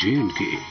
J&K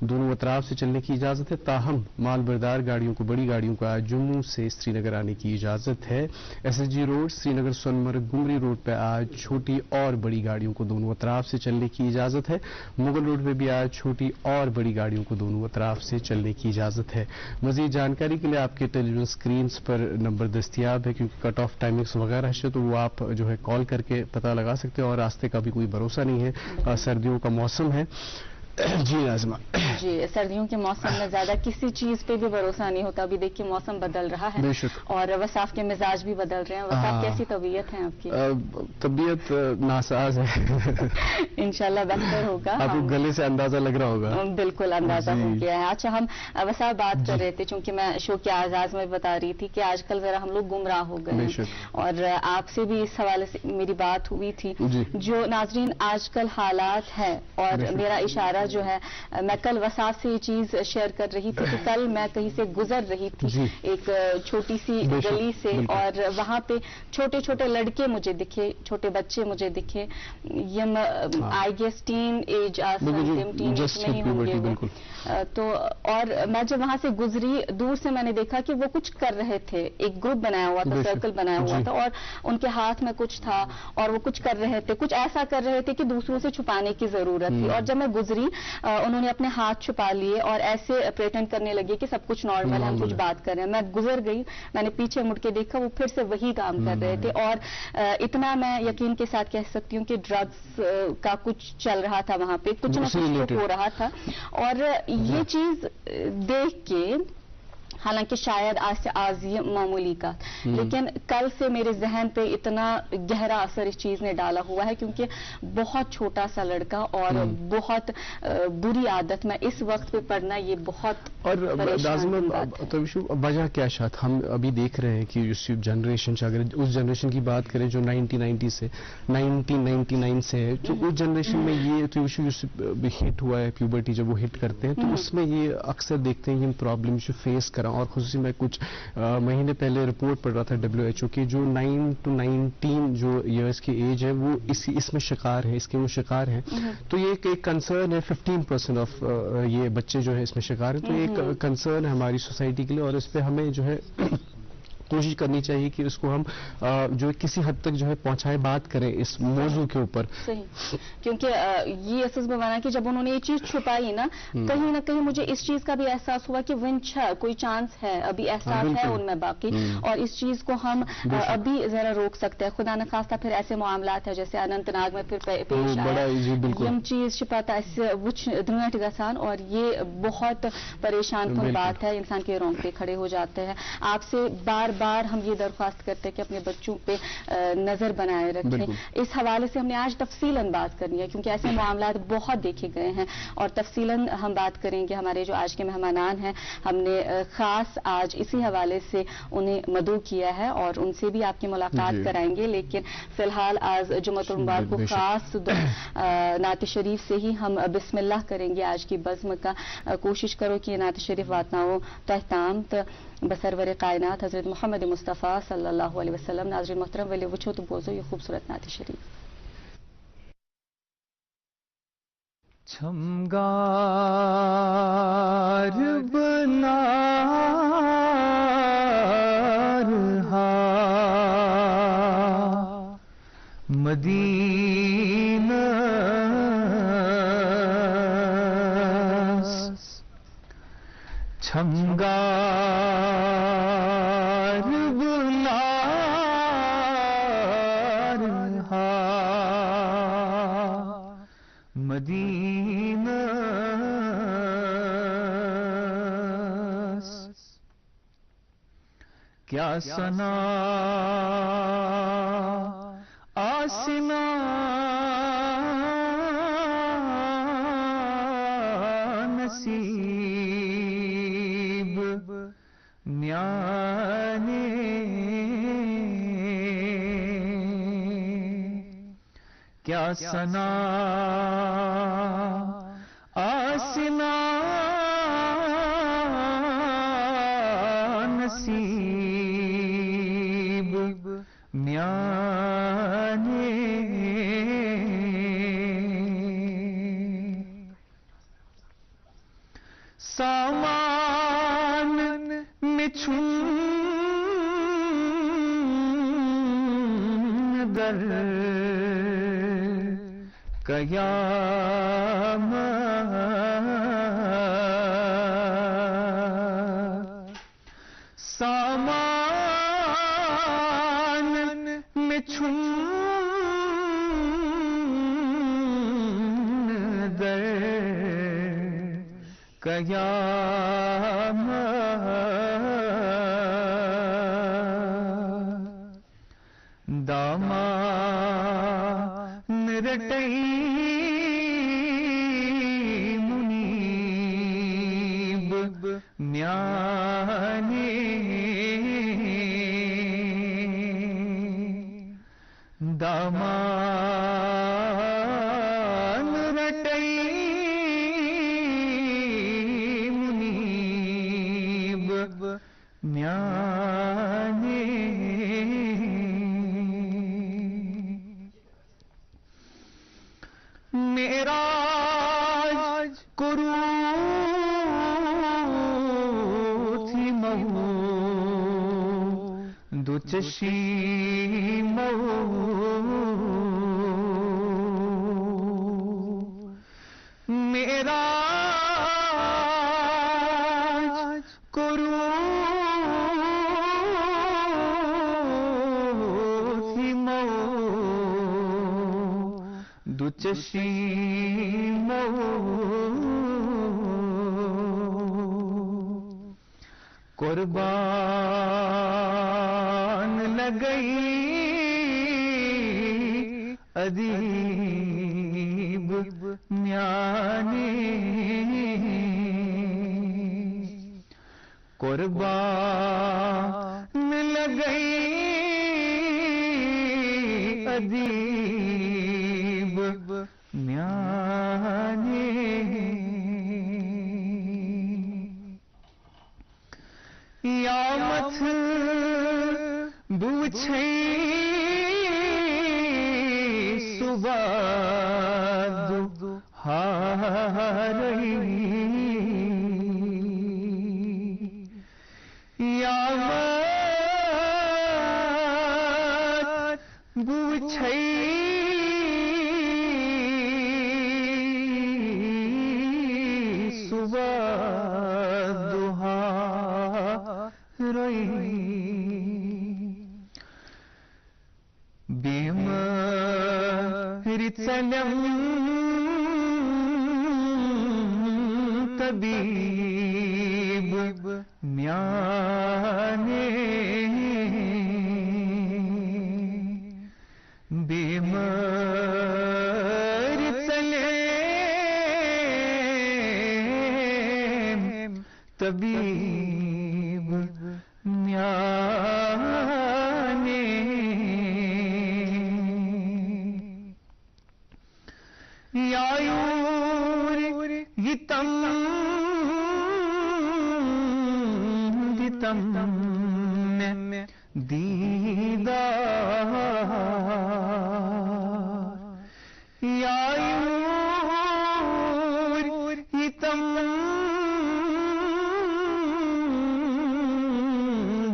دونوں اطراف سے چلنے کی اجازت ہے، تاہم مال بردار گاڑیوں کو، بڑی گاڑیوں کو آج جموں سے سری نگر آنے کی اجازت ہے۔ ایس ایس جی روڈ، سری نگر سونمرگ گمری روڈ پہ آج چھوٹی اور بڑی گاڑیوں کو دونوں اطراف سے چلنے کی اجازت ہے۔ مغل روڈ پہ بھی آج چھوٹی اور بڑی گاڑیوں کو دونوں اطراف سے چلنے کی اجازت ہے۔ مزید جانکاری کے لیے آپ کے ٹیلی ویژن سکرینز پر نمبر دستیاب ہے، کیونکہ کٹ آف ٹائمنگز وغیرہ ہے تو وہ آپ جو ہے کال کر کے پتہ لگا سکتے ہیں، اور راستے کا بھی کوئی بھروسہ نہیں ہے، سردیوں کا موسم ہے۔ جی ناظمہ جی، سردیوں کے موسم میں زیادہ کسی چیز پہ بھی بھروسہ نہیں ہوتا. ابھی دیکھیے موسم بدل رہا ہے اور وصاف کے مزاج بھی بدل رہے ہیں. وصاف کیسی طبیعت ہے آپ کی؟ طبیعت ناساز ہے. انشاءاللہ بہتر ہوگا. آپ کو گلے سے اندازہ لگ رہا ہوگا. بالکل اندازہ ہو گیا ہے. اچھا، ہم وصاف بات کر رہے تھے، چونکہ میں شو کے آغاز میں بتا رہی تھی کہ آج کل ذرا ہم لوگ گمراہ ہو گئے ہیں، اور آپ سے بھی اس حوالے سے میری بات ہوئی تھی. جو ناظرین آج کل حالات ہے، اور میرا اشارہ جو ہے، میں کل وصاف سے یہ چیز شیئر کر رہی تھی کہ کل میں کہیں سے گزر رہی تھی ایک چھوٹی سی گلی سے، اور وہاں پہ چھوٹے چھوٹے لڑکے مجھے دکھے، چھوٹے بچے مجھے دکھے. I'm I guess teenage میں ہی ہوں گے. تو اور میں جب وہاں سے گزری، دور سے میں نے دیکھا کہ وہ کچھ کر رہے تھے. ایک گروپ بنایا ہوا تھا، سرکل بنایا ہوا تھا، اور ان کے ہاتھ میں کچھ تھا اور وہ کچھ کر رہے تھے. کچھ ایسا کر رہے تھے کہ دوسروں سے چھپانے کی ضرورت تھی. اور جب میں گزری، انہوں نے اپنے ہاتھ چھپا لیے اور ایسے پریٹینڈ کرنے لگے کہ سب کچھ نارمل ہے، ہم کچھ بات کر رہے ہیں. میں گزر گئی، میں نے پیچھے مڑ کے دیکھا، وہ پھر سے وہی کام کر رہے تھے. اور اتنا میں یقین کے ساتھ کہہ سکتی ہوں کہ ڈرگس کا کچھ چل رہا تھا وہاں پہ، کچھ نہ کچھ ہو رہا تھا. اور یہ چیز دیکھ کے، حالانکہ شاید آج یہ معمولی کا، لیکن کل سے میرے ذہن پہ اتنا گہرا اثر اس چیز نے ڈالا ہوا ہے، کیونکہ بہت چھوٹا سا لڑکا اور بہت بری عادت میں اس وقت پہ پڑھنا، یہ بہت. اور وجہ کیا شاید ہم ابھی دیکھ رہے ہیں کہ اس جنریشن، اگر اس جنریشن کی بات کریں جو 1999 سے ہے، تو اس جنریشن میں یہ تو ہٹ ہوا ہے، پیوبرٹی جب وہ ہٹ کرتے ہیں تو اس میں یہ اکثر دیکھتے ہیں یہ پرابلم جو فیس کرا. اور خصوصی میں کچھ مہینے پہلے رپورٹ پڑھ رہا تھا WHO کی، جو 9 to 19 جو ایئرس کی ایج ہے وہ اس میں شکار ہے، اس کے وہ شکار ہیں. تو یہ ایک کنسرن ہے. 15% آف یہ بچے جو ہے اس میں شکار ہیں. تو ایک کنسرن ہے ہماری سوسائٹی کے لیے، اور اس پہ ہمیں جو ہے کوشش کرنی چاہیے کہ اس کو ہم جو کسی حد تک جو ہے پہنچائے، بات کریں اس موضوع کے اوپر. صحیح، کیونکہ یہ احساس میں بنا کہ جب انہوں نے یہ چیز چھپائی نا، کہیں نہ کہیں مجھے اس چیز کا بھی احساس ہوا کہ ونچ ہے، کوئی چانس ہے، ابھی احساس ہے ان میں باقی، اور اس چیز کو ہم ابھی ذرا روک سکتے ہیں. خدا نخواستہ پھر ایسے معاملات ہیں جیسے اننت ناگ میں پھر پیش آیا، یم چیز چھپاتا اس وچ درنٹ گسان، اور یہ بہت پریشان کن بات ہے. انسان کے رونگٹے کھڑے ہو جاتے ہیں. آپ سے بار بار ہم یہ درخواست کرتے ہیں کہ اپنے بچوں پہ نظر بنائے رکھیں. اس حوالے سے ہم نے آج تفصیلاً بات کرنی ہے، کیونکہ ایسے معاملات بہت دیکھے گئے ہیں، اور تفصیلاً ہم بات کریں گے. ہمارے جو آج کے مہمانان ہیں، ہم نے خاص آج اسی حوالے سے انہیں مدعو کیا ہے، اور ان سے بھی آپ کی ملاقات کرائیں گے. لیکن فی الحال آج جمعۃ المبارک کو خاص نعت شریف سے ہی ہم بسم اللہ کریں گے آج کی بزم کا. کوشش کرو کہ یہ نعت شریف واتناؤ تحتام بسرور کائنات حضرت محمد مصطفیٰ صلی اللہ علیہ وسلم. ناظرین محترم، ولی وچھو تو بوزو یہ خوبصورت نعت شریف. چھمگار بنا رہا مدینہ، چھمگار بنا رہا مدینہ، کیا ثنا آسنا نصیب میانے، کیا ثنا آسنا نصیب میانے. سامان میں چھن در قیامت سامان میں چھن در قیامت دامان رٹئی منیب میانے دامان رٹئی منیب میانے معراج کرو تھی مہو دو چشی مہو معراج کرو تھی مہو دو چشی قربان لگئی ادیب میانے قربان لگئی ادیب میانے یامت بوچھئی صبح ہارئی یامت بوچھئی صبح بیماری چلم طبیب میانے بیماری چلم طبیب میانے یایور گیتم گیتم میں دیدار یایور گیتم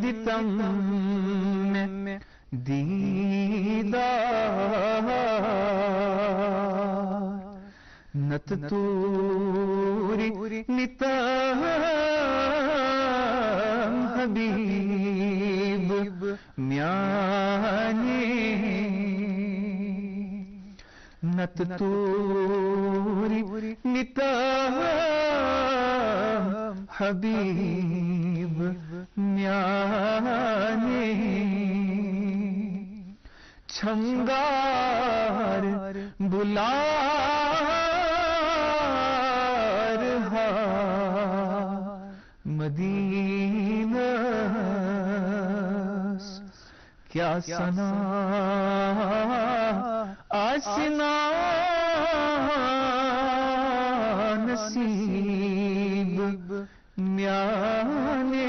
گیتم میں دیدار نت توری نتام حبیب میانے نت توری نتام حبیب میانے چھنگار بلا مدینہ کیا سنا آسنا نصیب میانے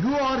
UR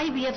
IVF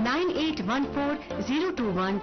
9814 021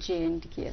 JNK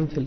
MPhil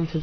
MPhil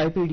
IPD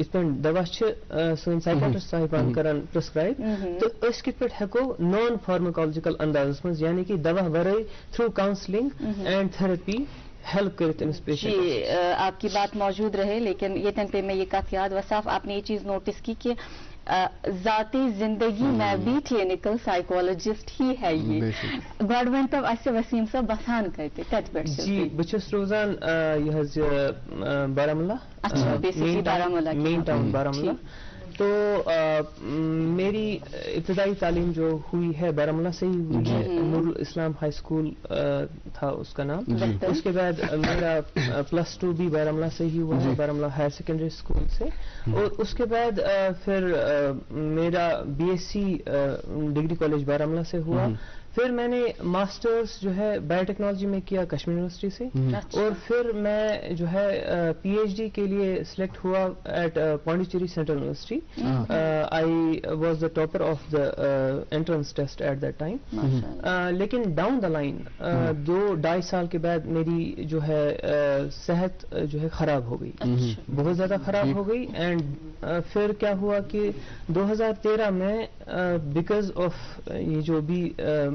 اس پہ دوا سن سائکیٹرسٹ صاحبان کران پرسکرائب تو اس کت پہ ہیکو نان فارماکالوجیکل انداز من یعنی کہ دوا ورائے through counselling and therapy help کرتے ہیں پیشنٹ. جی آپ کی بات موجود رہے لیکن یہ تن پہ میں یہ کت یاد وصاف آپ نے یہ چیز نوٹس کی کہ ذاتی زندگی میں بھی کلینکل سائیکالوجسٹ ہی ہے یہ گۄڈٕ ؤنۍ تو اسہِ وسیٖم صٲب بسان کتہِ کتہِ پٮ۪ٹھ چھِو جی بہٕ چھُس روزان یہ حظ بارہمولہ اچھا بیسکلی بارہمولہ مین ٹاؤن بارہمولہ. تو میری ابتدائی تعلیم جو ہوئی ہے بارہمولہ سے ہی ہوئی ہے. نور الاسلام ہائی اسکول تھا اس کا نام. اس کے بعد میرا +2 بھی بارہمولہ سے ہی ہوا ہے, بارہمولہ ہائر سیکنڈری اسکول سے. اور اس کے بعد پھر میرا BSc ڈگری کالج بارہمولہ سے ہوا. پھر میں نے ماسٹرز جو ہے بایو ٹیکنالوجی میں کیا کشمیر یونیورسٹی سے. اور پھر میں جو ہے PhD کے لیے سلیکٹ ہوا at Pondicherry central university. I was the topper of the entrance test at that time. لیکن ڈاؤن دا لائن 2-2.5 سال کے بعد میری جو ہے صحت جو ہے خراب ہو گئی, بہت زیادہ خراب ہو گئی. اینڈ پھر کیا ہوا کہ 2013 میں بیکاز آف یہ جو بھی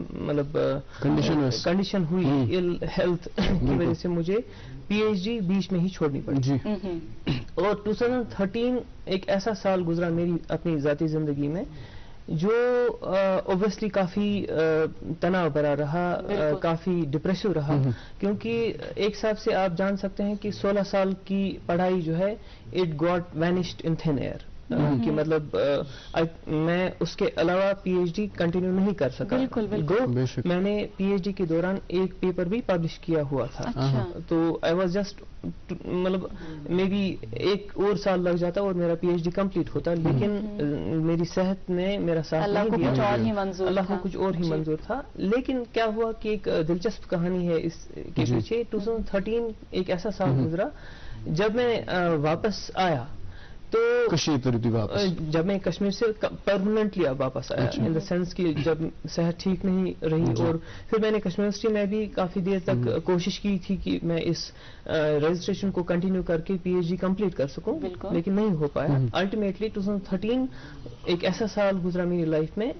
مطلب کنڈیشن ہوئی ہیلتھ کی وجہ سے مجھے PhD بیچ میں ہی چھوڑنی پڑی. اور 2013 ایک ایسا سال گزرا میری اپنی ذاتی زندگی میں جو اوبویسلی کافی تناؤ بھرا رہا, کافی ڈپریسو رہا. کیونکہ ایک حساب سے آپ جان سکتے ہیں کہ 16 سال کی پڑھائی جو ہے it got vanished in tenth year. کہ مطلب میں اس کے علاوہ PhD کنٹینیو نہیں کر سکا. میں نے PhD کے دوران ایک پیپر بھی پبلش کیا ہوا تھا. تو آئی واز جسٹ مطلب مے بی 1 اور سال لگ جاتا اور میرا PhD کمپلیٹ ہوتا. لیکن میری صحت نے میرا ساتھ نہیں دیا, اللہ کو کچھ اور ہی منظور تھا. لیکن کیا ہوا کہ ایک دلچسپ کہانی ہے اس کے پیچھے. 2013 ایک ایسا سال گزرا جب میں واپس آیا. تو جب میں کشمیر سے پرماننٹلی واپس آیا ان دا سینس کہ جب صحت ٹھیک نہیں رہی. اور پھر میں نے کشمیر یونیورسٹی میں بھی کافی دیر تک کوشش کی تھی کہ میں اس رجسٹریشن کو کنٹینیو کر کے PhD کمپلیٹ کر سکوں, لیکن نہیں ہو پایا. الٹیمیٹلی 2013 ایک ایسا سال گزرا میری لائف میں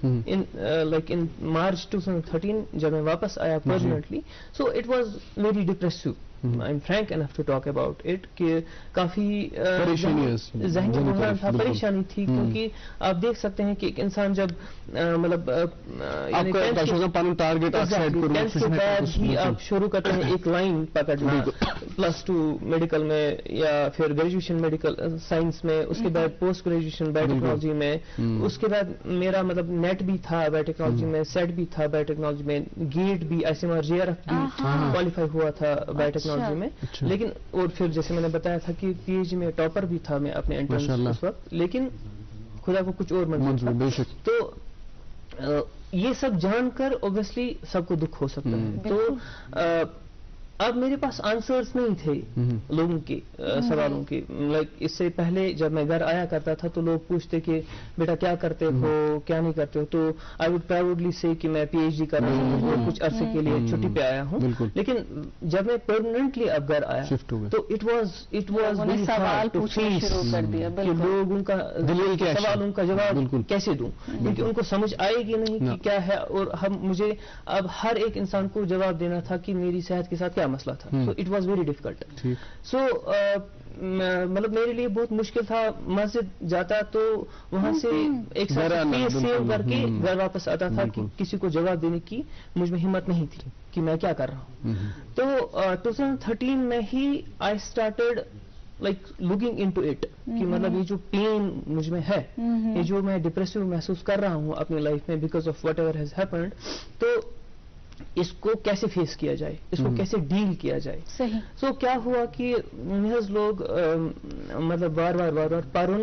لائک ان مارچ 2013 جب میں واپس آیا permanently. So it was very depressive. I'm frank enough to talk about it کہ کافی ذہنی بحران تھا, پریشانی تھی. کیونکہ آپ دیکھ سکتے ہیں کہ ایک انسان جب مطلب ہی آپ شروع کرتے ہیں ایک لائن پکڑنا +2 میڈیکل میں یا پھر گریجویشن میڈیکل سائنس میں, اس کے بعد پوسٹ گریجویشن بایو ٹیکنالوجی میں, اس کے بعد میرا مطلب نیٹ بھی تھا بایو ٹیکنالوجی میں, سیٹ بھی تھا بایو ٹیکنالوجی میں, گیٹ بھی ICMR JRF بھی کوالیفائی ہوا تھا بایو ٹیکنالوجی میں. لیکن اور پھر جیسے میں نے بتایا تھا کہ PhD میں ٹاپر بھی تھا میں اپنے انٹرنس اس وقت. لیکن خدا کو کچھ اور منظور تھا. تو یہ سب جان کر اوبیسلی سب کو دکھ ہو سکتا ہے. تو اب میرے پاس آنسرز نہیں تھے لوگوں کے سوالوں کے. لائک اس سے پہلے جب میں گھر آیا کرتا تھا تو لوگ پوچھتے کہ بیٹا کیا کرتے ہو کیا نہیں کرتے ہو. تو آئی وڈ پراؤڈلی سے کہ میں PhD کر رہا ہوں اور کچھ عرصے کے لیے چھٹی پہ آیا ہوں. لیکن جب میں پرماننٹلی اب گھر آیا تو اٹ واز سوال پوچھنا شروع کر دیا کہ لوگوں کا سوالوں کا جواب کیسے دوں, کیونکہ ان کو سمجھ آئے گی نہیں کہ کیا ہے. اور مجھے اب ہر ایک انسان کو جواب دینا تھا کہ میری صحت کے ساتھ کیا مسئلہ تھا. So it was very difficult. So مطلب میرے لیے بہت مشکل تھا. مسجد جاتا تو وہاں سے ایک سیو کر کے گھر واپس آتا تھا کہ کسی کو جواب دینے کی مجھ میں ہمت نہیں تھی کہ میں کیا کر رہا ہوں. تو 2013 میں ہی I started like looking into it کہ مطلب یہ جو پین مجھ میں ہے, یہ جو میں ڈپریسو محسوس کر رہا ہوں اپنی لائف میں because of what ever has happened, تو اس کو کیسے فیس کیا جائے, اس کو کیسے ڈیل کیا جائے. صحیح. سو کیا ہوا کہ محض لوگ مطلب بار بار پرن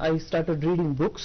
I started reading books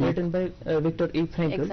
written by Viktor E. Frankl.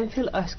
MPhil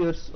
years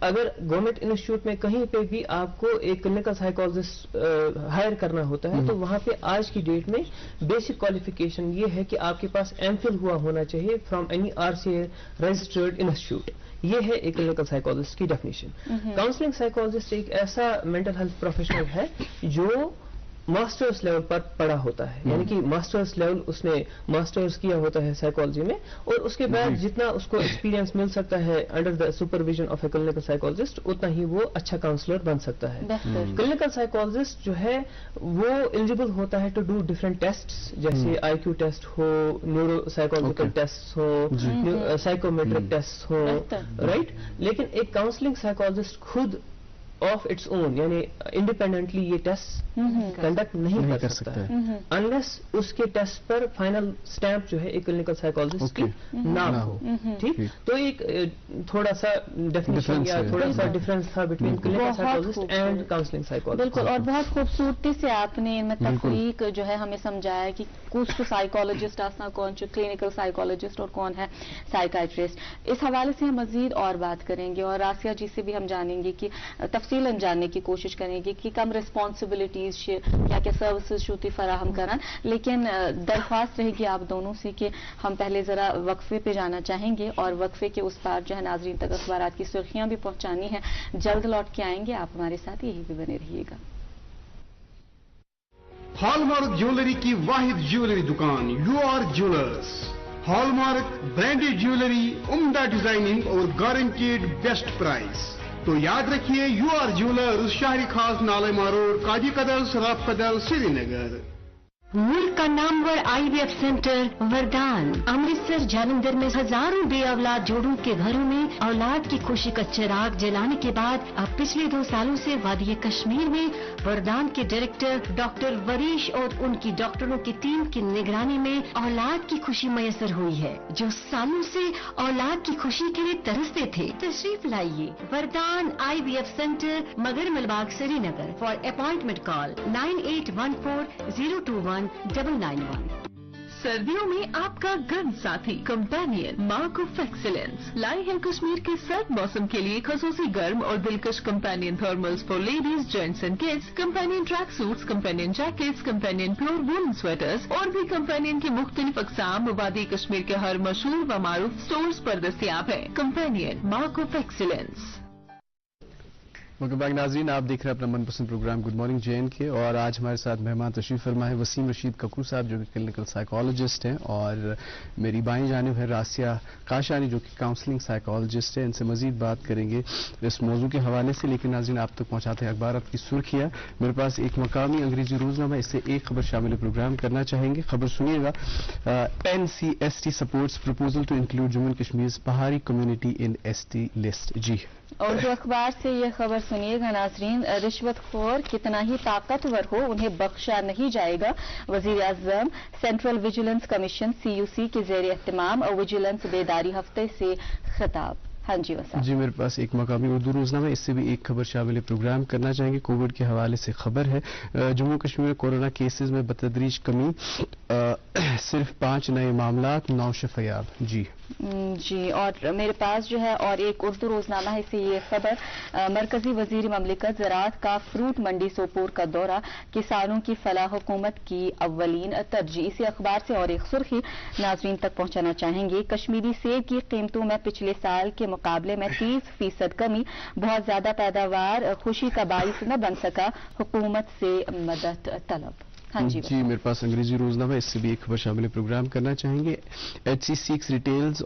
اگر گورنمنٹ انسٹیٹیوٹ میں کہیں پہ بھی آپ کو ایک کلینکل سائیکالوجسٹ ہائر کرنا ہوتا ہے تو وہاں پہ آج کی ڈیٹ میں بیسک کوالیفیکیشن یہ ہے کہ آپ کے پاس ایم فل ہوا ہونا چاہیے from any RCA registered institute. یہ ہے ایک کلینکل سائیکالوجسٹ کی ڈیفینیشن. کاؤنسلنگ سائیکالوجسٹ ایک ایسا مینٹل ہیلتھ پروفیشنل ہے جو ماسٹرز لیول پر پڑھا ہوتا ہے, یعنی کہ ماسٹرز لیول اس نے ماسٹرز کیا ہوتا ہے سائیکالوجی میں, اور اس کے بعد جتنا اس کو ایکسپیرینس مل سکتا ہے under the supervision of a clinical psychologist اتنا ہی وہ اچھا کاؤنسلر بن سکتا ہے. کلینکل سائیکالوجسٹ جو ہے وہ ایلیجیبل ہوتا ہے ٹو ڈو ڈفرنٹ ٹیسٹ, جیسے IQ ٹیسٹ ہو, نیورو سائیکالوجیکل ٹیسٹ ہو, سائیکومیٹرک ٹیسٹ ہو, رائٹ. لیکن ایک کاؤنسلنگ سائیکالوجسٹ خود آف اٹس اون یعنی انڈیپینڈنٹلی یہ ٹیسٹ کنڈکٹ نہیں کر سکتا ہے انلیس اس کے ٹیسٹ پر فائنل اسٹیمپ جو ہے ایک کلینکل سائیکالوجسٹ کی نہ ہو. ٹھیک, تو ایک تھوڑا سا ڈیفینیشن یا تھوڑا سا ڈفرینس تھا between clinical psychologist and counselling psychologist. بالکل, اور بہت خوبصورتی سے آپ نے ان میں تفریق جو ہے ہمیں سمجھایا کہ کچھ سائیکالوجسٹ آسنا کون کلینکل سائیکالوجسٹ اور کون ہے سائیکائٹرسٹ. اس حوالے سے ہم مزید اور بات کریں گے اور راسیہ جی سے بھی ہم جانیں گے کہ تفصیل جاننے کی کوشش کریں گے کہ کم ریسپانسبلٹیز کیا کیا سروسز شوتی فراہم کرن. لیکن درخواست رہے گی آپ دونوں سے کہ ہم پہلے ذرا وقفے پہ جانا چاہیں گے اور وقفے کے اس پار جو ہے ناظرین تک اخبارات کی سرخیاں بھی پہنچانی ہیں. جلد لوٹ کے آئیں گے, آپ ہمارے ساتھ یہی بھی بنے رہیے گا. ہال مارک جیولری کی واحد جیولری دکان UR jewellers. Hall mark branded jewellery, عمدہ ڈیزائننگ اور گارنٹیڈ بیسٹ پرائز. تو یاد رکھیے UR جیولرز, شہری خاص نالے ماروڈ, قاضی قدل, سراف قدل, سری نگر. ملک کا نامور IVF سینٹر وردان امرتسر جالندھر میں ہزاروں بے اولاد جوڑوں کے گھروں میں اولاد کی خوشی کا چراغ جلانے کے بعد اب پچھلے 2 سالوں سے وادی کشمیر میں وردان کے ڈائریکٹر ڈاکٹر وریش اور ان کی ڈاکٹروں کی ٹیم کی نگرانی میں اولاد کی خوشی میسر ہوئی ہے. جو سالوں سے اولاد کی خوشی کے لیے ترستے تھے, تشریف لائیے وردان IVF سینٹر, مگر ملباغ, سری نگر. فار اپائنٹمنٹ کال 9814021991. سردیوں میں آپ کا گرم ساتھی کمپینین مارک آف ایکسیلنس لائی ہے کشمیر کے سرد موسم کے لیے خصوصی گرم اور دلکش companion thermals for ladies, gents and kids, companion track suits, companion jackets, companion pure woollen sweaters اور بھی کمپینین کی مختلف اقسام وادی کشمیر کے ہر مشہور و معروف اسٹورز پر دستیاب ہے. Companion mark of excellence. Welcome back ناظرین, آپ دیکھ رہے ہیں اپنا من پسند پروگرام گڈ مارننگ JNK کے, اور آج ہمارے ساتھ مہمان تشریف فرما ہے وسیم رشید ککو صاحب جو کہ کلینکل سائیکالوجسٹ ہیں, اور میری بائیں جانب ہے راسیہ کاشانی جو کہ کاؤنسلنگ سائیکالوجسٹ ہے. ان سے مزید بات کریں گے اس موضوع کے حوالے سے, لیکن ناظرین آپ تک پہنچاتے ہیں اخبارات کی سرخیاں. میرے پاس ایک مقامی انگریزی روزنامہ, اس سے ایک خبر شامل پروگرام کرنا چاہیں گے. خبر سنیے گا, NCST supports proposal to include Jammu and Kashmir Pahari community in ST list. جی, اردو اخبار سے یہ خبر سنیے گا ناظرین. رشوت خور کتنا ہی طاقتور ہو انہیں بخشا نہیں جائے گا. وزیر اعظم سینٹرل ویجیلنس کمیشن CUC کے زیر اہتمام ویجیلنس بیداری ہفتے سے خطاب. ہاں جی وسام. جی, میرے پاس ایک مقامی اردو روزنامہ, اس سے بھی ایک خبر شامل پروگرام کرنا چاہیں گے. کووڈ کے حوالے سے خبر ہے, جموں کشمیر میں کورونا کیسز میں بتدریج کمی, صرف 5 نئے معاملات, 9 شفایاب. جی, اور میرے پاس جو ہے اور ایک اردو روزنامہ ہے, اس سے یہ خبر, مرکزی وزیر مملکت زراعت کا فروٹ منڈی سوپور کا دورہ, کسانوں کی فلاح حکومت کی اولین ترجیح. اسی اخبار سے اور ایک سرخی ناظرین تک پہنچانا چاہیں گے. کشمیری سیب کی قیمتوں میں پچھلے سال کے مقابلے میں 30% کمی, بہت زیادہ پیداوار خوشی کا باعث نہ بن سکا, حکومت سے مدد طلب. جی, میرے پاس انگریزی روزنامہ, اس سے بھی ایک خبر شامل پروگرام کرنا چاہیں گے. HC seeks details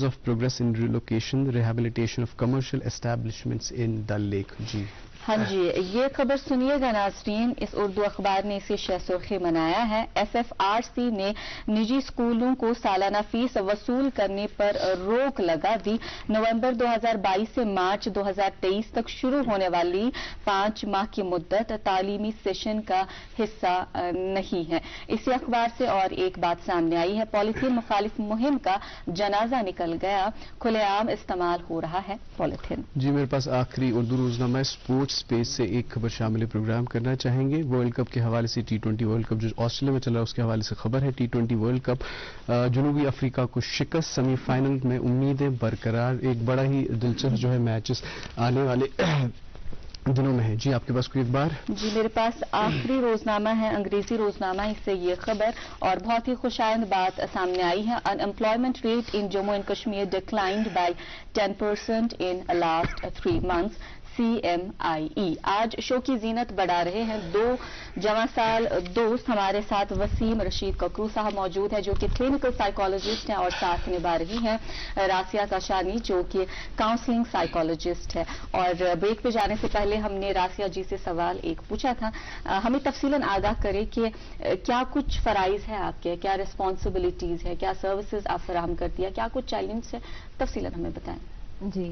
of progress in relocation rehabilitation of commercial establishments in Dal lake. جی, ہاں جی, یہ خبر سنیے گا ناظرین. اس اردو اخبار نے اسے شہ سرخی منایا ہے. FFRC نے نجی اسکولوں کو سالانہ فیس وصول کرنے پر روک لگا دی. نومبر 2022 سے مارچ 2023 تک شروع ہونے والی 5 ماہ کی مدت تعلیمی سیشن کا حصہ نہیں ہے. اسی اخبار سے اور ایک بات سامنے آئی ہے. پالیتھین مخالف مہم کا جنازہ نکل گیا, کھلے عام استعمال ہو رہا ہے پالیتھین. جی, میرے پاس آخری اردو روزنامہ اسپورٹس اسپیس سے ایک خبر شامل پروگرام کرنا چاہیں گے. ورلڈ کپ کے حوالے سے T20 ورلڈ کپ جو آسٹریلیا میں چل رہا ہے اس کے حوالے سے خبر ہے. T20 ورلڈ کپ جنوبی افریقہ کو شکست, سیمی فائنل میں امیدیں برقرار. ایک بڑا ہی دلچسپ جو ہے میچز آنے والے دنوں میں ہے. جی آپ کے پاس کوئی اخبار؟ جی میرے پاس آخری روزنامہ ہے, انگریزی روزنامہ, اس سے یہ خبر اور بہت ہی خوشائند بات سامنے آئی ہے. Unemployment rate in Jammu and Kashmir declined by 10% in last 3 months. CMIE آج شو کی زینت بڑھا رہے ہیں. 2 جواں سال دوست ہمارے ساتھ وسیم رشید ککرو صاحب موجود ہے جو کہ کلینکل سائیکالوجسٹ ہیں, اور ساتھ نبھا رہی ہیں راسیہ کاشانی جو کہ کاؤنسلنگ سائیکالوجسٹ ہے. اور بریک پہ جانے سے پہلے ہم نے راسیہ جی سے سوال ایک پوچھا تھا, ہمیں تفصیلاً آگاہ کرے کہ کیا کچھ فرائض ہے آپ کے, کیا ریسپانسبلٹیز ہے, کیا سروسز آپ فراہم کرتی ہے, کیا کچھ چیلنج ہے, تفصیلاً ہمیں بتائیں. جی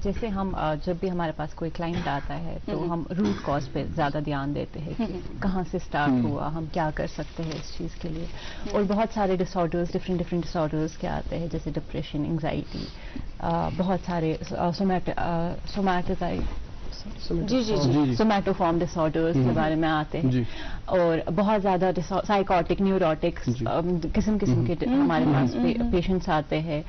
جیسے ہم جب بھی ہمارے پاس کوئی کلائنٹ آتا ہے تو ہم روٹ کاز پہ زیادہ دھیان دیتے ہیں کہ کہاں سے سٹارٹ ہوا, ہم کیا کر سکتے ہیں اس چیز کے لیے. اور بہت سارے ڈسآرڈرز ڈفرینٹ ڈسآرڈرز کے آتے ہیں جیسے ڈپریشن, انگزائٹی, بہت سارے سومیٹوفارم ڈس آرڈرز کے بارے میں آتے ہیں, اور بہت زیادہ سائیکوٹک, نیوروٹک قسم کے ہمارے پاس پیشنٹس آتے ہیں.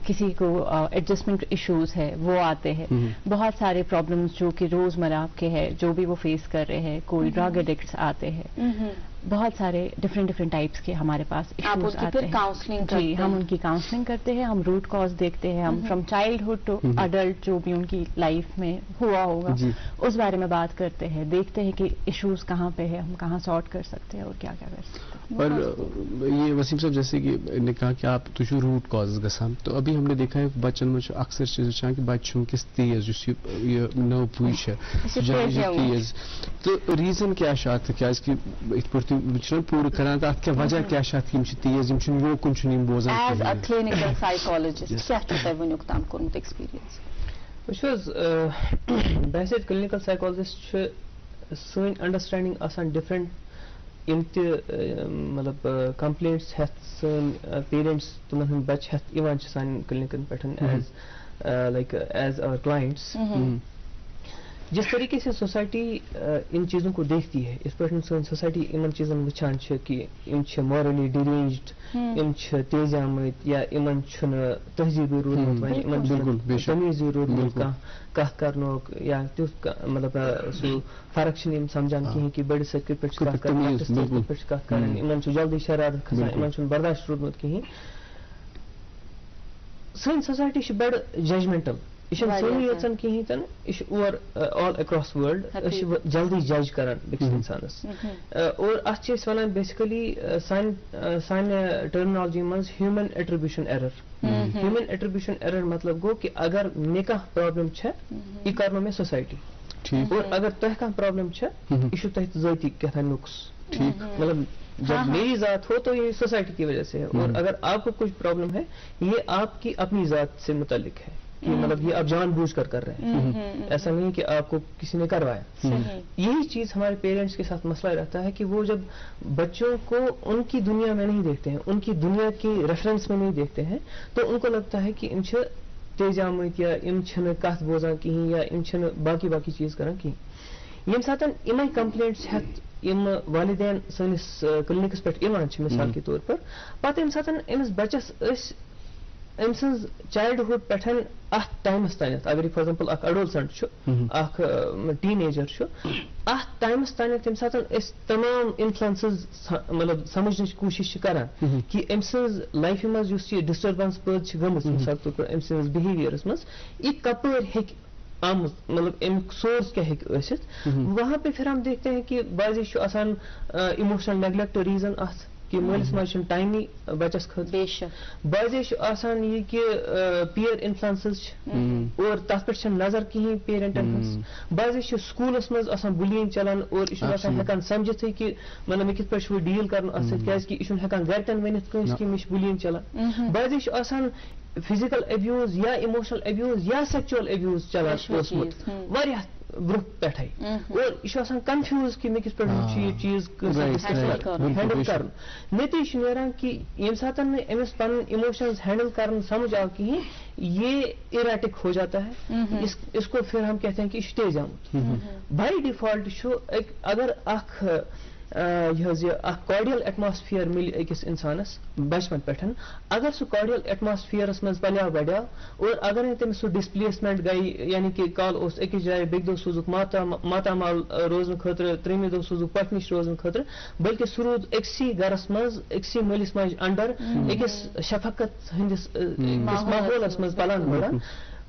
کسی کو ایڈجسٹمنٹ ایشوز ہے وہ آتے ہیں. بہت سارے پرابلمس جو کہ روزمرہ کے ہیں جو بھی وہ فیس کر رہے ہیں. کوئی ڈرگ ایڈکٹس آتے ہیں, بہت سارے ڈفرینٹ ٹائپس کے ہمارے پاس ایشوز آتے ہیں. جی ہم ان کی کاؤنسلنگ کرتے ہیں, ہم روٹ کاز دیکھتے ہیں, ہم فرام چائلڈہڈ ٹو اڈلٹ جو بھی ان کی لائف میں ہوا ہوگا اس بارے میں بات کرتے ہیں, دیکھتے ہیں کہ ایشوز کہاں پہ ہے, ہم کہاں سارٹ کر سکتے ہیں اور کیا کیا کر سکتے ہیں. اور یہ وسیم صاحب جیسے کہ نے کہا کہ آپ تجھے روٹ کاز گژھان, تو ابھی ہم نے دیکھا ہے بچن میں اکثر چیز وچان کہ بچہ ونکس تیز یہ نو پوش ہے تیز, تو ریزن کیا ات کیاز کہ ات پہ پور کران تو ات کیا وجہ کیا ات یم تیز یم یوکن بوزان. ایز ا کلینکل سائیکالوجسٹ کیا چھو تۄہہِ وٕنیُک تام کوٚرمُت ایکسپیرینس؟ وٕچھو حظ بحثیت کلینکل سائیکالوجسٹ چھِ سٲنۍ انڈرسٹینڈنگ آسان ڈفرنٹ. یم تہِ مطلب کمپلینٹس ہیتھ سٲنۍ پیرنٹس تمن ہٕنٛدۍ بچہِ ہیتھ یِوان چھِ سانٮ۪ن کلینکن پٮ۪ٹھ is like as our clients. جس طریقے سے سوسائٹی ان چیزوں کو دیکھتی ہے اس پر سن سوسائٹی ان چیزن وچھان کہ مورلی ڈیرینجڈ, تیز آمت, یا ان تہذیبی روٗدمُت, تمیٖزی روٗدمُت کتھ کرنُک, یا تیُتھ مطلب سُہ فرق چھِنہٕ یِم سمجھان کِہیٖنۍ کہ بٔڑِس سۭتۍ کِتھ پٲٹھۍ چھِ کتھ کرٕنۍ, لۄکٹِس سۭتۍ کِتھ پٲٹھۍ چھِ کتھ کرٕنۍ. یِمن چھُ جلدی شرارت کھسان, یِمن چھُنہٕ برداشت روٗدمُت کِہیٖنۍ. سٲنۍ سوسایٹی چھِ بڑٕ ججمنٹل, یہ سونی یوتن کہین تن یہ اوور آل اکراس ورلڈ جلدی جج کران بیکس انسانس. اور ات ونان بیسیکلی سانہ ٹرمنالوجی مز human attribution error. Human attribution error مطلب گو کہ اگر مے کھانا پرابلم یہ کرنو مے سوسائٹی, اور اگر تہ کھانا پرابلم یہ تہ ذاتی کیا نقص. مطلب جب میری ذات ہو تو یہ سوسائٹی کی وجہ سے ہے, اور اگر آپ کو کچھ پرابلم ہے یہ آپ کی اپنی ذات سے متعلق ہے, کہ مطلب یہ آپ جان بوجھ کر رہے ہیں, ایسا نہیں کہ آپ کو کسی نے کروایا. یہی چیز ہمارے پیرنٹس کے ساتھ مسئلہ رہتا ہے کہ وہ جب بچوں کو ان کی دنیا میں نہیں دیکھتے ہیں, ان کی دنیا کی ریفرنس میں نہیں دیکھتے ہیں, تو ان کو لگتا ہے کہ ان تیز آمت, یا ام کت بوزان کہیں, یا ام باقی چیز کران کہیں. یم ساتن امے کمپلینٹس ہیتھ یم والدین سنس کلینکس پہ مثال کے طور پر, پتہ یم ساتن امس بچس ام سز چائلڈہڈ پہ ات ٹائمس تانت, اگر فار ایگزامپل اخ اڈولسنٹ اخ ٹین ایجر ات ٹائمس تانت یم ساتن اس تمام انفلوئنسز مطلب سمجھنچ کوشش کران کہ ام سز لائف مز یہ ڈسٹربنس پٲدٕ گٔمٕژ مثال طور پر ام سندس بہیویئرس مز یہ کپٲرۍ ہیٚکہِ آمت, مطلب امیک سورس کیا ہے ٲسِتھ. وہاں پہ پھر ہم دیکھتے ہیں کہ بعض آسان ایموشنل نیگلیکٹ ریزن ات کہ مالس ماج ٹائمی بچس خاطر, بعض آسان یہ کہ پیئر انفلوئنسز اور تر پہ نظر کہیں پیرنٹن ہز, بعض سکولس مز آسان بلینگ چلان, اور یہ ہیکان سمجھتھے کہ مطلب مے کت پہ ڈیل کرن ات سۭتۍ کیازِ کہ یہ ہیکان گرکن ؤنِتھ کٲنٛسہِ کہ مے بلینگ چلان. بعض آسان فزیکل ابیوز یا ایموشنل ابیوز یا سیکچوئل ابیوز چلان اوسمُت, واریاہ برو پٹھے اور یہ کنفیوز کہ مکس پہ چیز ہینڈل کر نتیجہ نیران کہ یم سات امس پن ایموشنز ہینڈل کرنا سمجھ آو کہیں یہ ایریٹک ہو جاتا ہے اس کو پھر ہم کہتے ہیں کہ اسٹیج آمت بائی ڈیفالٹ اگر اخ کارڈیل ایٹماسفیئر مل اکس انسانس بچپن پہ اگر سہ کارڈیل ایٹماسفیئرس مز پلیا بڑیا اور اگر تمس سہ ڈسپلیسمنٹ گئی یعنی کہ کال اس اکس جائے بیک دہ سوزک ماتامال روزن خاطر ترٛیٚیمہِ دۄہ سوزک پٹنش روزن خاطر بلکہ سہ رود اکسی گرس مز اکسی مٲلِس ماجہِ انڈر اکس شفقت ہندس ماحولس مز پلان بڑان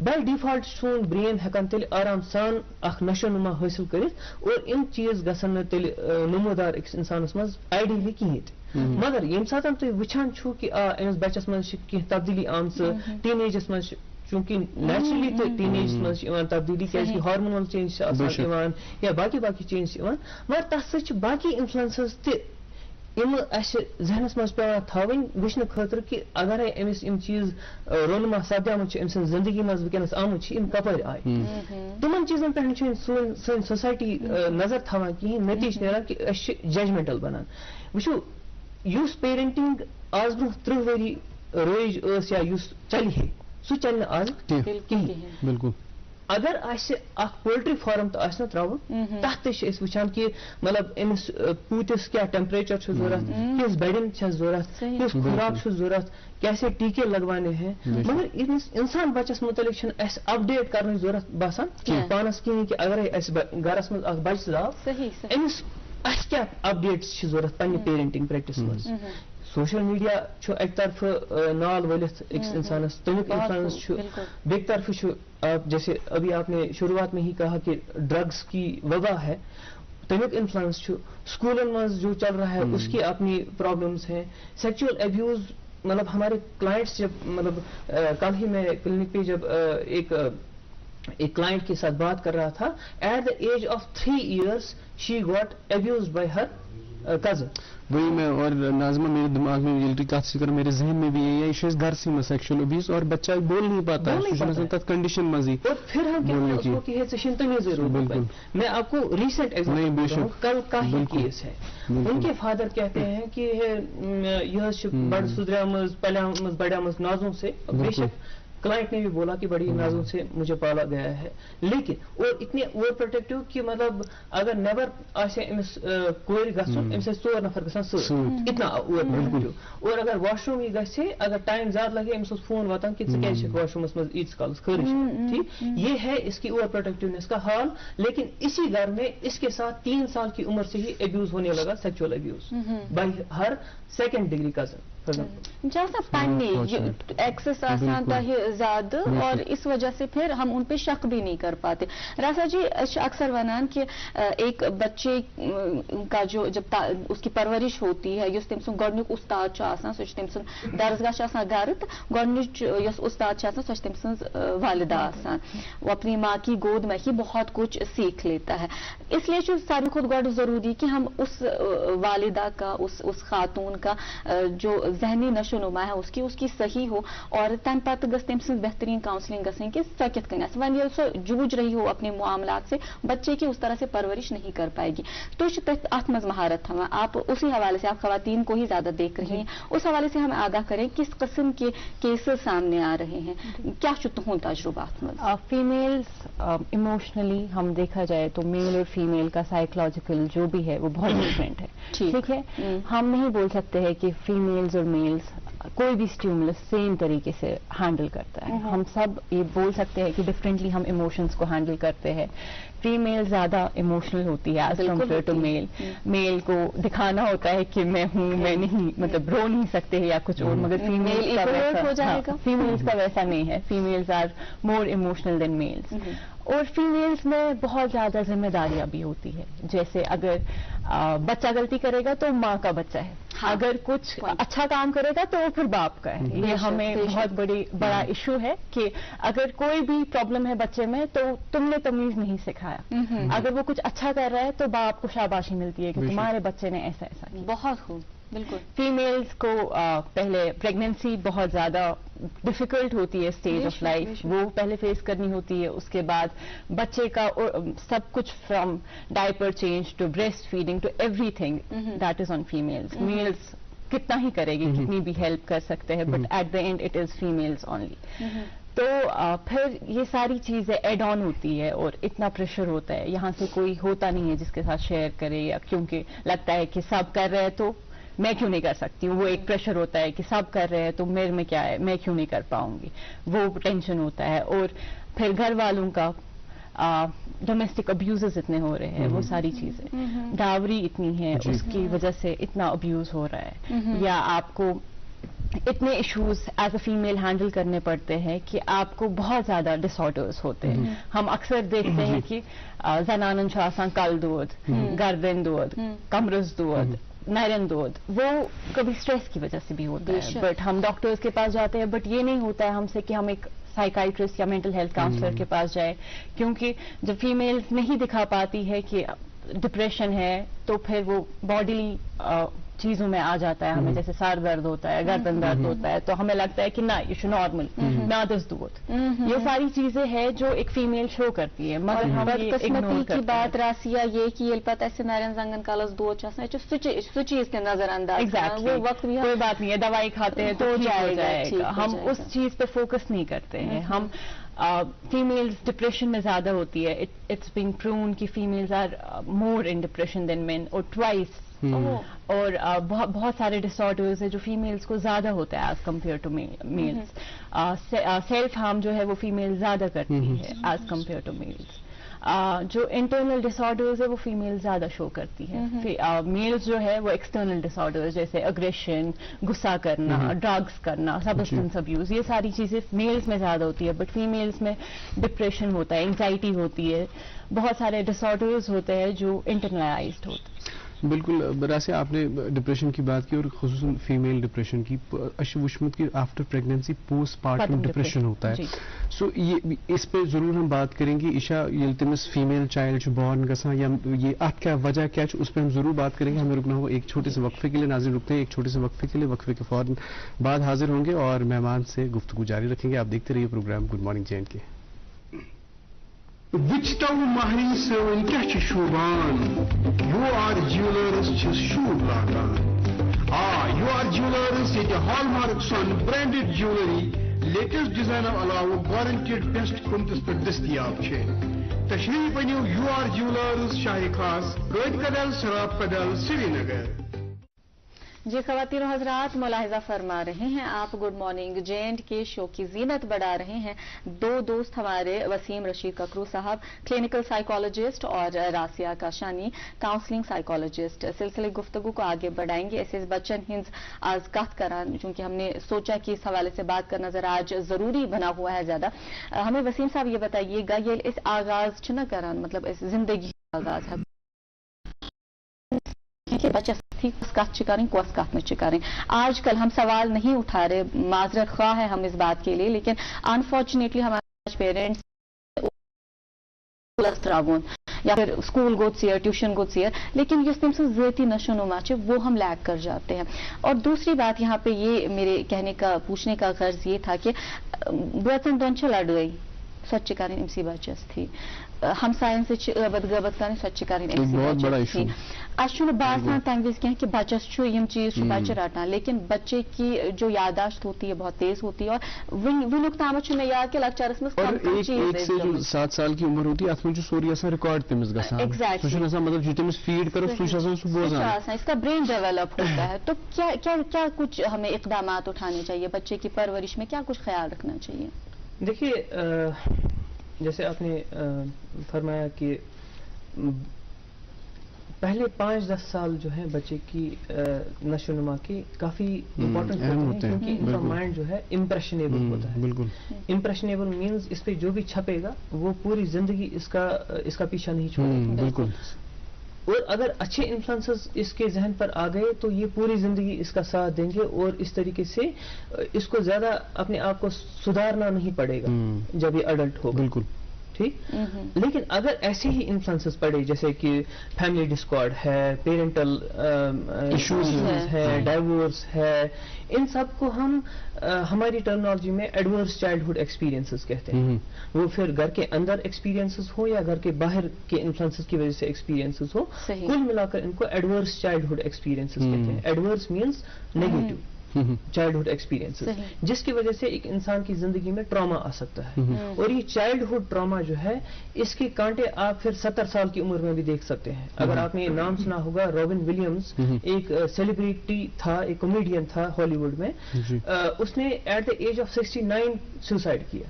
بائی ڈیفالٹ سون برین ہیکان تیل آرام سان اخ نشو نما حاصل کرت اور ام چیز گژھن تیل نمودار اکس انسانس مز آئیڈیلی کہین مگر یم سات تھی وچان چھو کہ امس بچس مز کی تبدیلی آمژ ٹین ایجس مز چونکہ نیچرلی تو ٹین ایجس مز تبدیلی کی ہارمونل چینج یا باقی باقی چینج مگر تس سی باقی انفلوئنسز تہ ذہنس مز پیوان تھاون وچھنے خاطر کہ اگر امس ام چیز رونما سپدیمت ام سن زندگی مز ونکس آمت ام کپر آئے تمن چیزن پہ سن سوسائٹی نظر تھاوان کہین نتیجہ نیران کہ اس ججمنٹل بنان وچھو یس پیرنٹنگ آز برو 30 ؤری رویج اس یا یس چلہِ ہے سہ چل آز کہین بالکل اگر اخ پولٹری فارم تو آس نا تراؤن تحت وچان کہ مطلب امس پوتس کیا ٹیمپریچر ضرورت کس بیڈنگ ضرورت کس خوراک ضرورت کیسے ٹیکے لگوانے ہیں مگر انسان بچس متعلق اس اپڈیٹ کرنے ضرورت باسان پانس کہیں کہ اگر گرس مز اخ بچہ زاو امس اس کیا اپڈیٹس ضرورت پنہ پیرنٹنگ پریکٹس مز سوشل میڈیا ایک طرف نال ولت اکس انسانس تمیک انفلوئنس بیک طرف جیسے ابھی آپ نے شروعات میں ہی کہا کہ ڈرگس کی وبا ہے تمیک انفلوئنس اسکولوں میں جو چل رہا ہے اس کی اپنی پرابلمس ہیں سیکچوئل ابیوز مطلب ہمارے کلائنٹس جب مطلب کل ہی میں کلینک پہ جب ایک کلائنٹ کے ساتھ بات کر رہا تھا at the age of 3 years she got abused by her cousin وہی میں اور ناظمہ میرے دماغ میں یلٹی کات سے کر میرے ذہن میں بھی یہی ہے یہ گھر سے سیکشل ابیوز اور بچہ بول نہیں پاتا ہے کنڈیشن مزی اور پھر ہم میں آپ کو ریسنٹ ایگزامپل کل کا ہی کیس ہے ان کے فادر کہتے ہیں کہ یہ بڑ سدریامز پلیامز بڑیامز نازوں سے بے شک کلائنٹ نے بھی بولا کہ بڑی نازوں سے مجھے پالا گیا ہے لیکن اور اتنے اوور پروٹیکٹیو کہ مطلب اگر نیبر آسے امس کور گھن امس 4 نفر گھان ست اتنا اوور پروٹیکٹیو اور اگر واش روم یہ گھے اگر ٹائم زیادہ لگے امس فون واتان کہ ژٕ واش رومس مز ایتس کالس خرچ ٹھیک یہ ہے اس کی اوور پروٹیکٹیونیس کا حال لیکن اسی گھر میں اس کے ساتھ 3 سال کی عمر سے ہی ابیوز ہونے لگا sexual abuse by her 2nd degree cousin جیسا پانی ایکسس آسان تہ زیادہ اور اس وجہ سے پھر ہم ان پہ شک بھی نہیں کر پاتے راسا جی اکثر ونان کہ ایک بچے کا جو جب اس کی پرورش ہوتی ہے یس تم سن گۄڈنیُک استاد آسان سُہ چھُ تم سن درسگاہ آسان گھر تو گۄڈنِچ یس استاد آسان سۄ چھِ تم سن والدہ آسان وہ اپنی ماں کی گود میں ہی بہت کچھ سیکھ لیتا ہے اس لیے ساروی کھۄتہٕ گۄڈٕ ضروری کہ ہم اس والدہ کا اس خاتون کا جو ذہنی نشو نما ہے اس کی صحیح ہو اور تم پتہ گھس تم سن بہترین کاؤنسلنگ گھن کہ سو کت کن ون یل سو جوجھ رہی ہو اپنے معاملات سے بچے کی اس طرح سے پرورش نہیں کر پائے گی تو ات مز مہارت تھا آپ اسی حوالے سے آپ خواتین کو ہی زیادہ دیکھ رہی ہیں اس حوالے سے ہمیں آگاہ کریں کس قسم کے کیسز سامنے آ رہے ہیں کیا تہد تجربات مز فیمیلز ایموشنلی ہم دیکھا جائے تو میل اور فیمیل کا سائیکولوجیکل جو بھی ہے وہ بہت ڈفرینٹ ہے ٹھیک ہے ہم نہیں بول سکتے ہیں کہ فیمیلز اور میلز کوئی بھی اسٹیمولس سیم طریقے سے ہینڈل کرتا ہے ہم سب یہ بول سکتے ہیں کہ ڈفرینٹلی ہم ایموشنس کو ہینڈل کرتے ہیں فیمیل زیادہ ایموشنل ہوتی ہے ایز کمپیئر ٹو میل میل کو دکھانا ہوتا ہے کہ میں ہوں میں نہیں مطلب رو نہیں سکتے یا کچھ اور مگر فیمیلز کا ویسا نہیں ہے females are more emotional than males اور فیمیلز میں بہت زیادہ ذمہ داریاں بھی ہوتی ہے جیسے اگر بچہ غلطی کرے گا تو ماں کا بچہ ہے اگر کچھ اچھا کام کرے گا تو وہ پھر باپ کا ہے یہ ہمیں بہت بڑا ایشو ہے کہ اگر کوئی بھی پرابلم ہے بچے میں تو تم نے تمیز نہیں سکھایا اگر وہ کچھ اچھا کر رہا ہے تو باپ کو شاباشی ملتی ہے کہ تمہارے بچے نے ایسا ایسا کیا بہت خوب بالکل فیمیلز کو پہلے پریگننسی بہت زیادہ ڈیفیکلٹ ہوتی ہے اسٹیج آف لائف, وہ پہلے فیس کرنی ہوتی ہے. اس کے بعد بچے کا سب کچھ from diaper change to breast feeding to everything that is on females. Males کتنا ہی کرے گی, کتنی بھی ہیلپ کر سکتے ہیں, but at the end it is females only. تو پھر یہ ساری چیزیں ایڈ آن ہوتی ہے اور اتنا پریشر ہوتا ہے, یہاں سے کوئی ہوتا نہیں ہے جس کے ساتھ شیئر کرے, یا کیونکہ لگتا ہے کہ سب کر رہے ہیں تو میں کیوں نہیں کر سکتی ہوں. وہ ایک پریشر ہوتا ہے کہ سب کر رہے ہیں تو میرے میں کیا ہے, میں کیوں نہیں کر پاؤں گی, وہ ٹینشن ہوتا ہے. اور پھر گھر والوں کا ڈومیسٹک ابیوزز اتنے ہو رہے ہیں, وہ ساری چیزیں, ڈاوری اتنی ہے, اس کی وجہ سے اتنا ابیوز ہو رہا ہے, یا آپ کو اتنے issues as a female handle کرنے پڑتے ہیں کہ آپ کو بہت زیادہ ڈس آرڈرز ہوتے ہیں. ہم اکثر دیکھتے ہیں کہ زنانن چھُ آسان کل دود, گردن دود, کمرس دود, نرن دود, وہ کبھی اسٹریس کی وجہ سے بھی ہوتا ہے. بٹ ہم ڈاکٹرز کے پاس جاتے ہیں, بٹ یہ نہیں ہوتا ہے ہم سے کہ ہم ایک سائیکائٹرسٹ یا مینٹل ہیلتھ کاؤنسلر کے پاس جائے, کیونکہ جب فیمیلز نہیں دکھا پاتی ہے کہ ڈپریشن ہے تو پھر وہ باڈیلی چیزوں میں آ جاتا ہے. ہمیں جیسے سر درد ہوتا ہے, گردن درد ہوتا ہے, تو ہمیں لگتا ہے کہ نہ یہ شو نارمل, نہ دس دود. یہ ساری چیزیں ہیں جو ایک فیمیل شو کرتی ہے, مگر ہم بدقسمتی کی بات راسیہ یہ کہ یل پتہ اسے نارن زنگن کالس دود آسان سو چیز کے نظر انداز, وہ وقت بھی کوئی بات نہیں ہے, دوائی کھاتے ہیں تو ہو جائے گا. ہم اس چیز پہ فوکس نہیں کرتے ہیں. ہم فیمیلز ڈپریشن میں زیادہ ہوتی ہے. It's being proven that females are more in depression than men, or twice. اور بہت سارے ڈس آرڈرز ہیں جو فیمیلز کو زیادہ ہوتا ہے as compare to males. Self harm جو ہے وہ فیمیل زیادہ کرتی ہے ایز کمپیئر ٹو میلز. جو انٹرنل ڈس آرڈرز ہے وہ فیمیل زیادہ شو کرتی ہے. میلز جو ہے وہ ایکسٹرنل ڈس آرڈرز جیسے اگریشن, غصہ کرنا, ڈرگس کرنا, سبسٹنس ابیوز, یہ ساری چیزیں میلز میں زیادہ ہوتی ہے. بٹ فیمیلز میں ڈپریشن ہوتا ہے, انگزائٹی ہوتی ہے, بہت سارے ڈس آرڈرز ہوتے ہیں جو انٹرنلائزڈ ہوتے ہیں. بالکل راسیہ, آپ نے ڈپریشن کی بات کی اور خصوصاً فیمیل ڈپریشن کی. وشمت کی after pregnancy post partum depression ہوتا ہے. سو یہ اس پہ ضرور ہم بات کریں گے. عشا یل تمس فیمیل چائلڈ بورن گسان, یا یہ ات کیا وجہ کیا, اس پہ ہم ضرور بات کریں گے. ہمیں رکنا ہوگا ایک چھوٹے سے وقفے کے لیے. ناظرین رکتے ہیں ایک چھوٹے سے وقفے کے لیے. وقفے کے فوراً بعد حاضر ہوں گے اور مہمان سے گفتگو جاری رکھیں گے. آپ دیکھتے رہیے program good morning J and K. وچتو مہرین سن کیا شوبان, یو آر جیولرس شوب لاگان. یو آر جیولرس یہ ہال مارک سن برانڈڈ جیولری لیٹسٹ ڈیزائن علاوہ گارنٹیڈ بیسٹ قیمتس پہ دستیاب ہے. تشریف بنیو یو آر جیولرس شاہ خاص, گڈ کدل, سراب کدل, سری نگر. جی خواتین و حضرات, ملاحظہ فرما رہے ہیں آپ گڈ مارننگ جے اینڈ کے شو کی زینت بڑھا رہے ہیں دو دوست ہمارے, وسیم رشید ککرو صاحب کلینکل سائیکالوجسٹ اور راسیہ کاشانی کاؤنسلنگ سائیکالوجسٹ. سلسلے گفتگو کو آگے بڑھائیں گے. ایسے بچن ہنز آج کت کران, چونکہ ہم نے سوچا کہ اس حوالے سے بات کرنا ذرا آج ضروری بنا ہوا ہے زیادہ. ہمیں وسیم صاحب یہ بتائیے گا, یہ اس آغاز چھنا کران, مطلب اس زندگی کا آغاز ہے بچہ کس کت کریں کس کت میں کریں. آج کل ہم سوال نہیں اٹھا رہے, معذرت خواہ ہے ہم اس بات کے لیے, لیکن انفارچونیٹلی ہمارے پیرنٹس تراون یا پھر اسکول گو ژیر, ٹیوشن گو ژیر, لیکن اس تم سے ذاتی نشو نما وہ ہم لیک کر جاتے ہیں. اور دوسری بات یہاں پہ یہ میرے کہنے کا پوچھنے کا غرض یہ تھا کہ بچن دون لڑائی سچ کریں امسی بچس تھی, ہمسائن سے عبت غبت کریں سچ کریں امسی بچس تھی. اچھا باسان تمہ وز کہ بچس یم چیز بچہ رٹان, لیکن بچے کی جو یادداشت ہوتی ہے بہت تیز ہوتی ہے. اور ونک تامت میں یاد کہ لکچرس مز ایک سے جو 7 سال کی عمر ہوتی ہے ات میں سوری ریکارڈ تمس گژھان, مطلب جو تمس فیڈ کرو سہ بوزان, اس کا برین ڈیولپ ہوتا ہے. تو کیا کچھ ہمیں اقدامات اٹھانے چاہیے, بچے کی پرورش میں کیا کچھ خیال رکھنا چاہیے؟ دیکھیے, جیسے آپ نے فرمایا کہ پہلے 5-10 سال جو ہے بچے کی نشو نما کی کافی امپورٹنٹ ہوتے ہیں, کیونکہ ان کا مائنڈ جو ہے امپریشنیبل ہوتا ہے. بالکل امپریشنیبل مینز اس پہ جو بھی چھپے گا وہ پوری زندگی اس کا پیچھا نہیں چھوڑے. بالکل. اور اگر اچھے انفلوئنسز اس کے ذہن پر آ گئے تو یہ پوری زندگی اس کا ساتھ دیں گے, اور اس طریقے سے اس کو زیادہ اپنے آپ کو سدھارنا نہیں پڑے گا جب یہ اڈلٹ ہوگا. بالکل. ٹھیک. لیکن اگر ایسے ہی انفلوئنسز پڑے جیسے کہ فیملی ڈسکارڈ ہے, پیرنٹل ایشوز ہے, ڈائیورس ہے, ان سب کو ہم ہماری ٹرمنالوجی میں ایڈورس چائلڈہڈ ایکسپیرینسز کہتے ہیں. وہ پھر گھر کے اندر ایکسپیرینسز ہو یا گھر کے باہر کے انفلوئنسز کی وجہ سے ایکسپیرینسز ہو, کل ملا کر ان کو ایڈورس چائلڈہڈ ایکسپیرینسز کہتے ہیں. Adverse means negative childhood experiences, جس کی وجہ سے ایک انسان کی زندگی میں ٹراما آ سکتا ہے. اور یہ چائلڈہڈ ٹراما جو ہے اس کے کانٹے آپ پھر 70 سال کی عمر میں بھی دیکھ سکتے ہیں. اگر آپ نے یہ نام سنا ہوگا, رابن ولیمز ایک سیلیبریٹی تھا, ایک کامیڈین تھا ہالی ووڈ میں, اس نے at the age of 69 suicide کیا.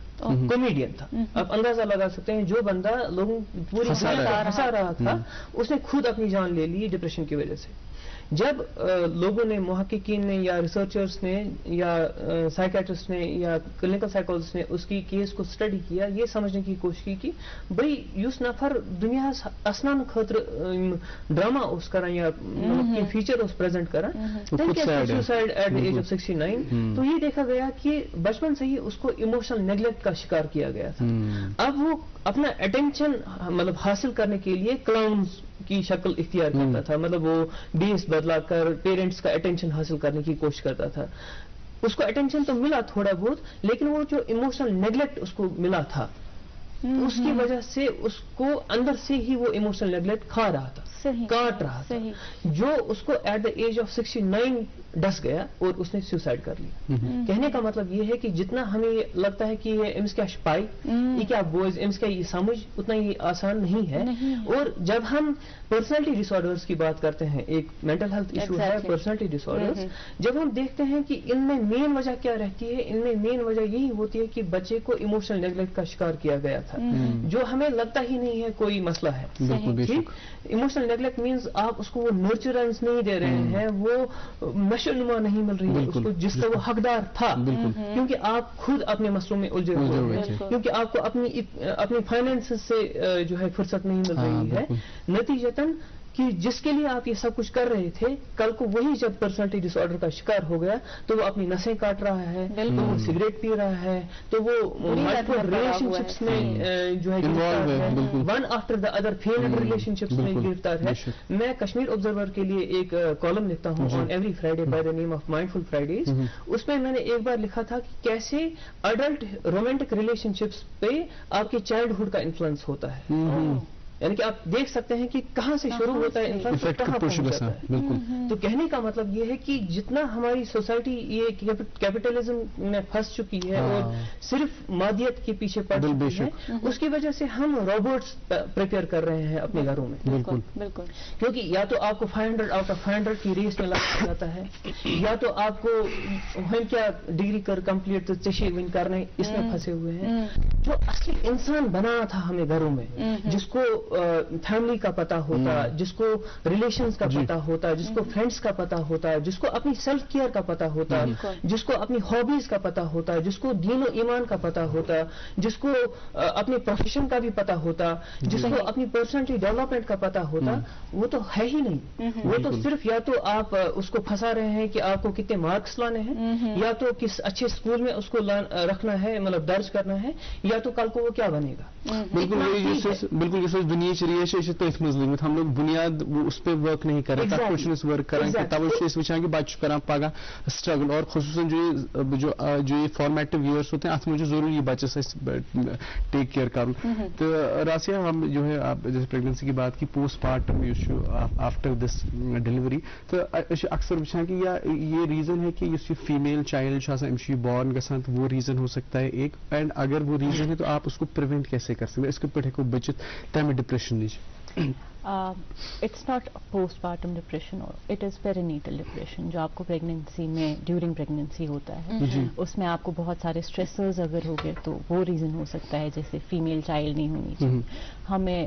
کامیڈین تھا. آپ اندازہ لگا سکتے ہیں جو بندہ لوگوں پوری ہنسا رہا تھا اس نے خود اپنی جان لے لی ڈپریشن کی وجہ سے. جب لوگوں نے, محققین نے یا ریسرچرز نے یا سائیکیٹرسٹ نے یا کلینکل سائیکولوجسٹ نے اس کی کیس کو اسٹڈی کیا, یہ سمجھنے کی کوشش کی بھئی یس نفر دنیا اسنان خاطر ڈراما اس کران یا فیچر اس پریزنٹ کران suicide at the age of 69. تو یہ دیکھا گیا کہ بچپن سے ہی اس کو ایموشنل نیگلیکٹ کا شکار کیا گیا تھا. اب وہ اپنا اٹینشن مطلب حاصل کرنے کے لیے کلاؤنز کی شکل اختیار کرتا تھا. مطلب وہ بیس بدلا کر پیرنٹس کا اٹینشن حاصل کرنے کی کوشش کرتا تھا. اس کو اٹینشن تو ملا تھوڑا بہت, لیکن وہ جو ایموشنل نیگلیکٹ اس کو ملا تھا اس کی وجہ سے اس کو اندر سے ہی وہ ایموشنل نیگلیکٹ کھا رہا تھا, کاٹ رہا تھا, جو اس کو ایٹ دا ایج آف 69 ڈس گیا اور اس نے سوسائڈ کر لی. کہنے کا مطلب یہ ہے کہ جتنا ہمیں لگتا ہے کہ یہ امس کیا شپائی, یہ کیا بوائز, امس کیا یہ سمجھ, اتنا یہ آسان نہیں ہے. اور جب ہم پرسنالٹی ڈس آرڈرز کی بات کرتے ہیں, ایک مینٹل ہیلتھ ایشو ہے پرسنالٹی ڈس آرڈرز, جب ہم دیکھتے ہیں کہ ان میں مین وجہ کیا رہتی ہے, ان میں مین وجہ یہی ہوتی ہے کہ بچے کو ایموشنل نیگلیکٹ کا شکار کیا گیا تھا, جو ہمیں لگتا ہی نہیں ہے کوئی مسئلہ ہے. ایموشنل نیگلیکٹ مینز آپ اس کو وہ نرچرنس نہیں دے رہے ہیں, وہ نشوونما نہیں مل رہی ہے اس کو جس کا وہ حقدار تھا, کیونکہ آپ خود اپنے مسئلوں میں الجھے ہوئے ہیں, کیونکہ آپ کو اپنی فائنینس سے جو ہے فرصت نہیں مل رہی ہے. نتیجتاً کہ جس کے لیے آپ یہ سب کچھ کر رہے تھے, کل کو وہی جب پرسنالٹی ڈس آرڈر کا شکار ہو گیا تو وہ اپنی نسیں کاٹ رہا ہے, تو وہ سگریٹ پی رہا ہے, تو وہ ملٹیپل ریلیشن شپس میں جو ہے one after the other field relation ships میں گرفتار ہے. میں کشمیر آبزرور کے لیے ایک کالم لکھتا ہوں on every Friday by the name of mindful Fridays. اس میں نے ایک بار لکھا تھا کہ کیسے اڈلٹ رومانٹک ریلیشن شپس پہ آپ کے چائلڈہڈ کا انفلوئنس ہوتا ہے. یعنی کہ آپ دیکھ سکتے ہیں کہ کہاں سے شروع ہوتا ہے انفلوئنس, کہاں پہنچ جاتا ہے. تو کہنے کا مطلب یہ ہے کہ جتنا ہماری سوسائٹی یہ کیپٹلزم میں پھنس چکی ہے اور صرف مادیت کے پیچھے پڑ چکی ہے, اس کی وجہ سے ہم روبوٹس پریپیئر کر رہے ہیں اپنے گھروں میں. بالکل بالکل, کیونکہ یا تو آپ کو 500 آؤٹ آف 500 کی ریس میں لگا جاتا ہے, یا تو آپ کو ہم کیا ڈگری کر کمپلیٹ چشی ون کرنے اس میں پھنسے ہوئے ہیں. جو اصلی انسان بنا تھا ہمیں گھروں میں, جس کو فیملی کا پتہ ہوتا, جس کو ریلیشنز کا پتہ ہوتا, جس کو فرینڈس کا پتہ ہوتا, جس کو اپنی سیلف کیئر کا پتہ ہوتا, جس کو اپنی ہابیز کا پتہ ہوتا, جس کو دین و ایمان کا پتہ ہوتا, جس کو اپنے پروفیشن کا بھی پتہ ہوتا, جس کو اپنی پرسنالٹی ڈیولپمنٹ کا پتہ ہوتا, وہ تو ہے ہی نہیں. وہ تو صرف یا تو آپ اس کو پھنسا رہے ہیں کہ آپ کو کتنے مارکس لانے ہیں, یا تو کس اچھے اسکول میں اس کو رکھنا ہے, مطلب درج کرنا ہے, یا تو کل کو وہ کیا بنے گا. بالکل دنیا ریش تھی مز لگمت, ہم لوگ بنیاد اس پہ ورک نہیں کریں, تک پہ ورک کریں, توے وچان کہ بچہ کران پگہ سٹرگل. اور خصوصاً جو یہ فارمیٹو ایئرس ہوتے ہیں ات میں ضروری بچس ٹیک کیئر کرن. تو راسیہ ہم جو ہے جیسے پریگنینسی کی بات کی, post partum after this delivery, تو اکثر وچان کہ یہ ریزن ہے کہ اس فیمیل چائلڈ امس بورن گژھان, تو وہ ریزن ہو سکتا ہے ایک. اینڈ اگر وہ ریزن ہے تو آپ اس کو پریونٹ کیسے کر سکتے ہیں, اس کے پہ ہیکو بچت تمہ ڈپریشن نش. It's not postpartum depression, it is perinatal depression جو آپ کو پریگنینسی میں ڈیورنگ پریگنینسی ہوتا ہے. اس میں آپ کو بہت سارے اسٹریسرز اگر ہو گئے تو وہ ریزن ہو سکتا ہے, جیسے فیمیل چائلڈ نہیں ہونی چاہیے. ہمیں